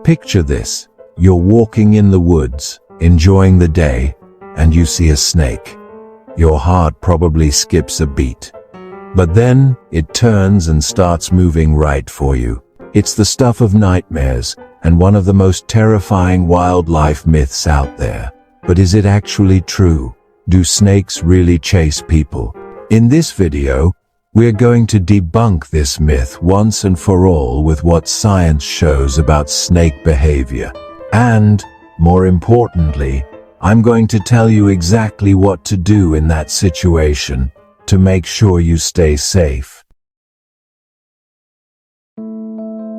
Picture this. You're walking in the woods, enjoying the day, and you see a snake. Your heart probably skips a beat. But then, it turns and starts moving right for you. It's the stuff of nightmares, and one of the most terrifying wildlife myths out there. But is it actually true? Do snakes really chase people? In this video, we're going to debunk this myth once and for all with what science shows about snake behavior. And, more importantly, I'm going to tell you exactly what to do in that situation to make sure you stay safe.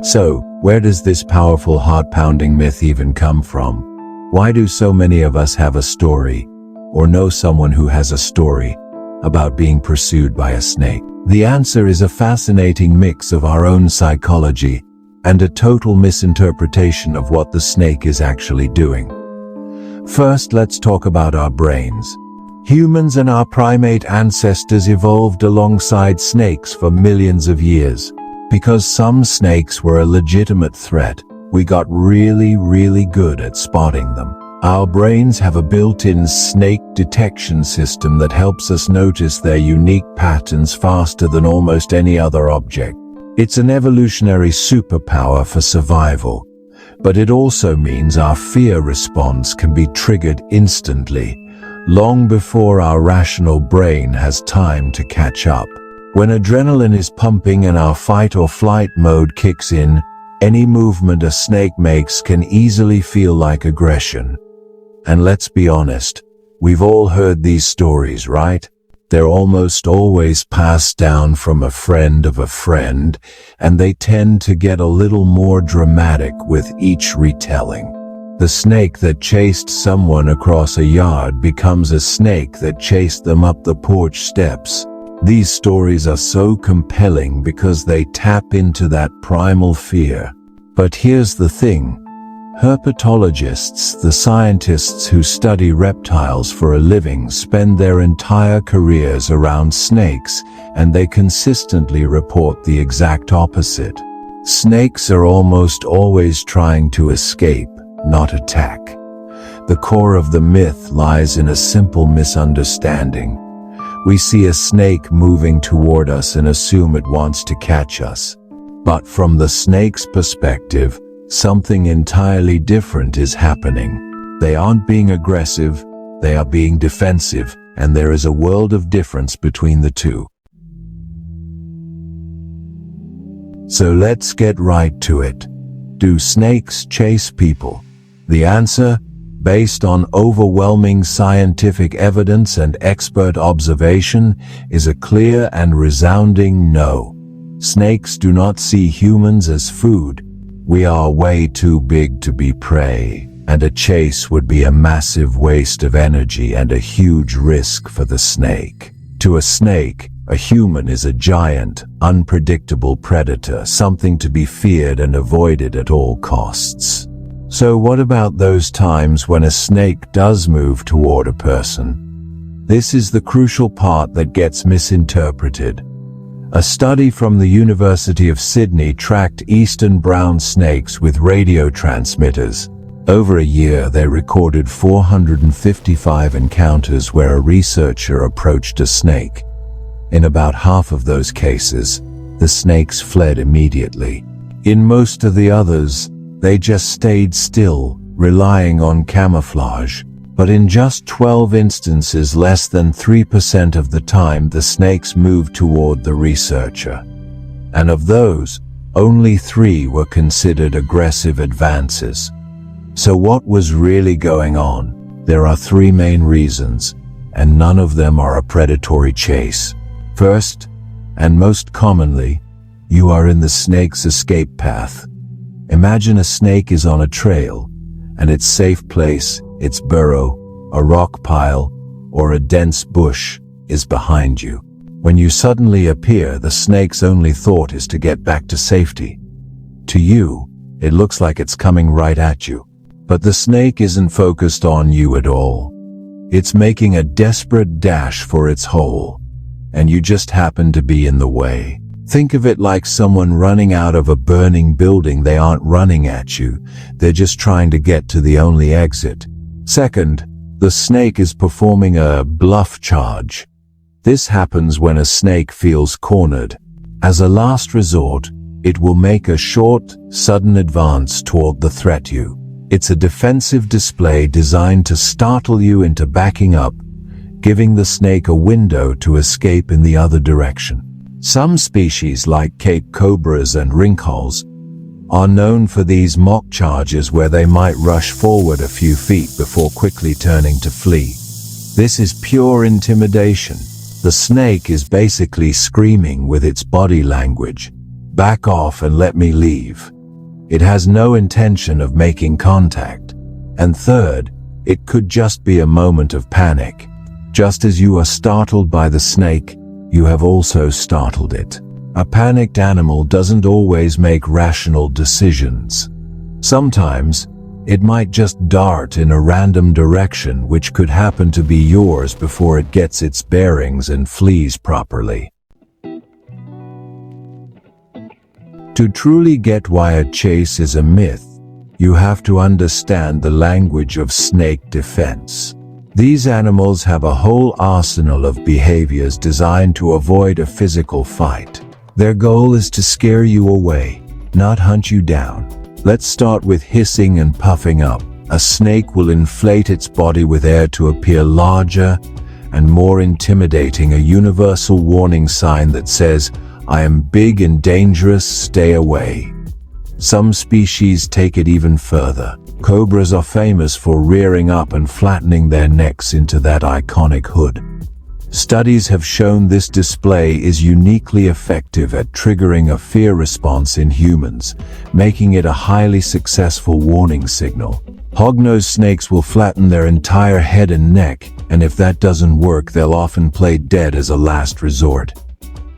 So, where does this powerful heart-pounding myth even come from? Why do so many of us have a story, or know someone who has a story, about being pursued by a snake? The answer is a fascinating mix of our own psychology and a total misinterpretation of what the snake is actually doing. First, let's talk about our brains. Humans and our primate ancestors evolved alongside snakes for millions of years. Because some snakes were a legitimate threat, we got really good at spotting them. Our brains have a built-in snake detection system that helps us notice their unique patterns faster than almost any other object. It's an evolutionary superpower for survival, but it also means our fear response can be triggered instantly, long before our rational brain has time to catch up. When adrenaline is pumping and our fight or flight mode kicks in, any movement a snake makes can easily feel like aggression. And let's be honest, we've all heard these stories, right? They're almost always passed down from a friend of a friend, and they tend to get a little more dramatic with each retelling. The snake that chased someone across a yard becomes a snake that chased them up the porch steps. These stories are so compelling because they tap into that primal fear. But here's the thing. Herpetologists, the scientists who study reptiles for a living, spend their entire careers around snakes, and they consistently report the exact opposite. Snakes are almost always trying to escape, not attack. The core of the myth lies in a simple misunderstanding. We see a snake moving toward us and assume it wants to catch us. But from the snake's perspective, something entirely different is happening. They aren't being aggressive, they are being defensive, and there is a world of difference between the two. So let's get right to it. Do snakes chase people? The answer, based on overwhelming scientific evidence and expert observation, is a clear and resounding no. Snakes do not see humans as food. We are way too big to be prey, and a chase would be a massive waste of energy and a huge risk for the snake. To a snake, a human is a giant, unpredictable predator, something to be feared and avoided at all costs. So what about those times when a snake does move toward a person? This is the crucial part that gets misinterpreted. A study from the University of Sydney tracked eastern brown snakes with radio transmitters. Over a year, they recorded 455 encounters where a researcher approached a snake. In about half of those cases, the snakes fled immediately. In most of the others, they just stayed still, relying on camouflage. But in just 12 instances, less than 3% of the time, the snakes moved toward the researcher. And of those, only 3 were considered aggressive advances. So what was really going on? There are 3 main reasons, and none of them are a predatory chase. First, and most commonly, you are in the snake's escape path. Imagine a snake is on a trail, and its safe place, its burrow, a rock pile, or a dense bush, is behind you. When you suddenly appear, the snake's only thought is to get back to safety. To you, it looks like it's coming right at you. But the snake isn't focused on you at all. It's making a desperate dash for its hole, and you just happen to be in the way. Think of it like someone running out of a burning building. They aren't running at you, they're just trying to get to the only exit. Second, the snake is performing a bluff charge. This happens when a snake feels cornered. As a last resort, it will make a short, sudden advance toward the threat. It's a defensive display designed to startle you into backing up, giving the snake a window to escape in the other direction. Some species like Cape cobras and rinkholes are known for these mock charges where they might rush forward a few feet before quickly turning to flee. This is pure intimidation. The snake is basically screaming with its body language, "Back off and let me leave." It has no intention of making contact. And third, it could just be a moment of panic. Just as you are startled by the snake, you have also startled it. A panicked animal doesn't always make rational decisions. Sometimes, it might just dart in a random direction which could happen to be yours before it gets its bearings and flees properly. To truly get why a chase is a myth, you have to understand the language of snake defense. These animals have a whole arsenal of behaviors designed to avoid a physical fight. Their goal is to scare you away, not hunt you down. Let's start with hissing and puffing up. A snake will inflate its body with air to appear larger and more intimidating, a universal warning sign that says, "I am big and dangerous, stay away." Some species take it even further. Cobras are famous for rearing up and flattening their necks into that iconic hood. Studies have shown this display is uniquely effective at triggering a fear response in humans, making it a highly successful warning signal. Hognose snakes will flatten their entire head and neck, and if that doesn't work, they'll often play dead as a last resort.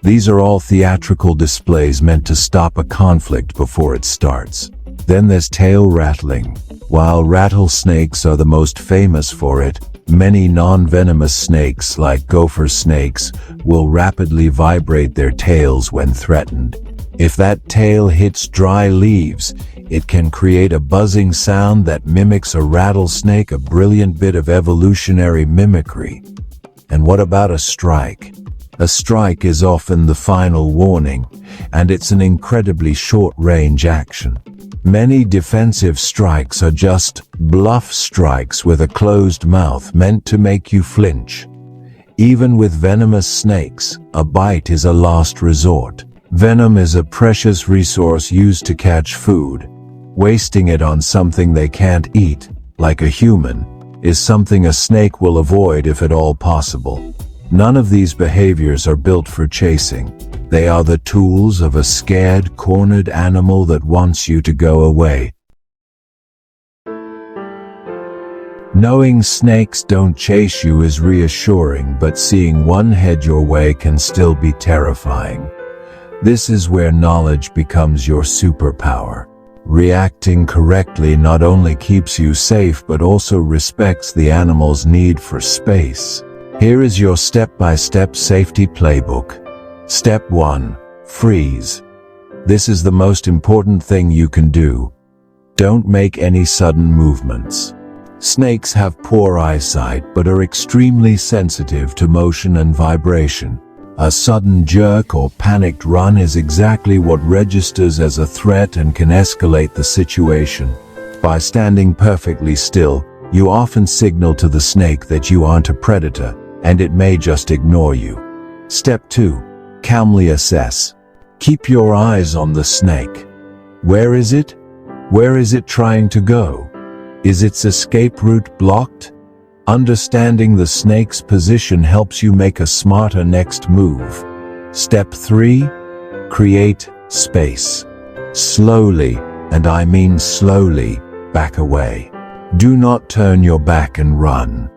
These are all theatrical displays meant to stop a conflict before it starts. Then there's tail rattling. While rattlesnakes are the most famous for it, many non-venomous snakes like gopher snakes will rapidly vibrate their tails when threatened. If that tail hits dry leaves, it can create a buzzing sound that mimics a rattlesnake, a brilliant bit of evolutionary mimicry. And what about a strike? A strike is often the final warning, and it's an incredibly short-range action. Many defensive strikes are just bluff strikes with a closed mouth meant to make you flinch. Even with venomous snakes, a bite is a last resort. Venom is a precious resource used to catch food. Wasting it on something they can't eat, like a human, is something a snake will avoid if at all possible. None of these behaviors are built for chasing. They are the tools of a scared, cornered animal that wants you to go away. Knowing snakes don't chase you is reassuring, but seeing one head your way can still be terrifying. This is where knowledge becomes your superpower. Reacting correctly not only keeps you safe but also respects the animal's need for space. Here is your step-by-step safety playbook. Step 1. Freeze. This is the most important thing you can do. Don't make any sudden movements. Snakes have poor eyesight but are extremely sensitive to motion and vibration. A sudden jerk or panicked run is exactly what registers as a threat and can escalate the situation. By standing perfectly still, you often signal to the snake that you aren't a predator, and it may just ignore you. Step 2. Calmly assess. Keep your eyes on the snake. Where is it? Where is it trying to go? Is its escape route blocked? Understanding the snake's position helps you make a smarter next move. Step 3. Create space. Slowly, and I mean slowly, back away. Do not turn your back and run.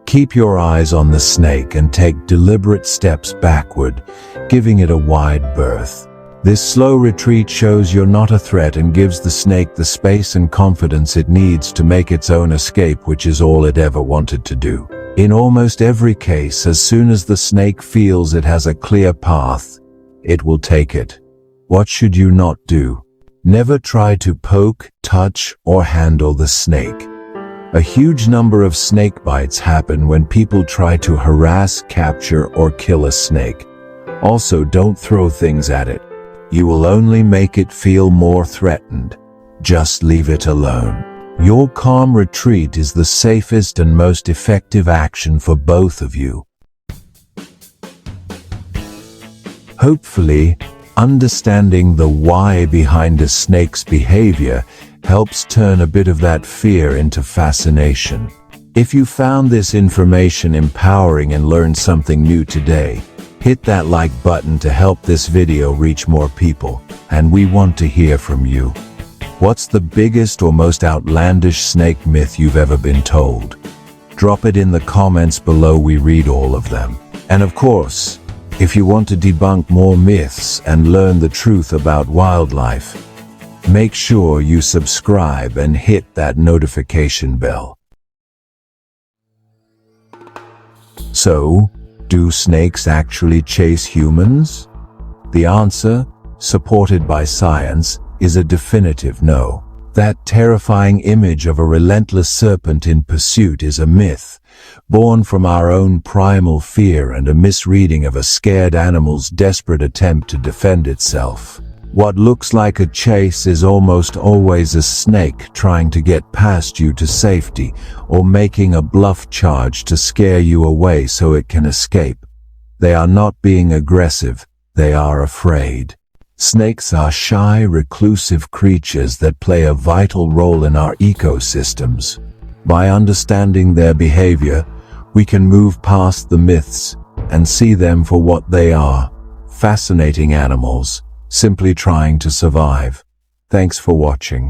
Keep your eyes on the snake and take deliberate steps backward, giving it a wide berth. This slow retreat shows you're not a threat and gives the snake the space and confidence it needs to make its own escape, which is all it ever wanted to do. In almost every case, as soon as the snake feels it has a clear path, it will take it. What should you not do? Never try to poke, touch, or handle the snake. A huge number of snake bites happen when people try to harass, capture, or kill a snake. Also, don't throw things at it. You will only make it feel more threatened. Just leave it alone. Your calm retreat is the safest and most effective action for both of you. Hopefully, understanding the why behind a snake's behavior helps turn a bit of that fear into fascination. If you found this information empowering and learned something new today, hit that like button to help this video reach more people, and we want to hear from you. What's the biggest or most outlandish snake myth you've ever been told? Drop it in the comments below, we read all of them. And of course, if you want to debunk more myths and learn the truth about wildlife, make sure you subscribe and hit that notification bell. So, do snakes actually chase humans? The answer, supported by science, is a definitive no. That terrifying image of a relentless serpent in pursuit is a myth, born from our own primal fear and a misreading of a scared animal's desperate attempt to defend itself. What looks like a chase is almost always a snake trying to get past you to safety, or making a bluff charge to scare you away so it can escape. They are not being aggressive, they are afraid. Snakes are shy, reclusive creatures that play a vital role in our ecosystems. By understanding their behavior, we can move past the myths and see them for what they are: fascinating animals, simply trying to survive. Thanks for watching.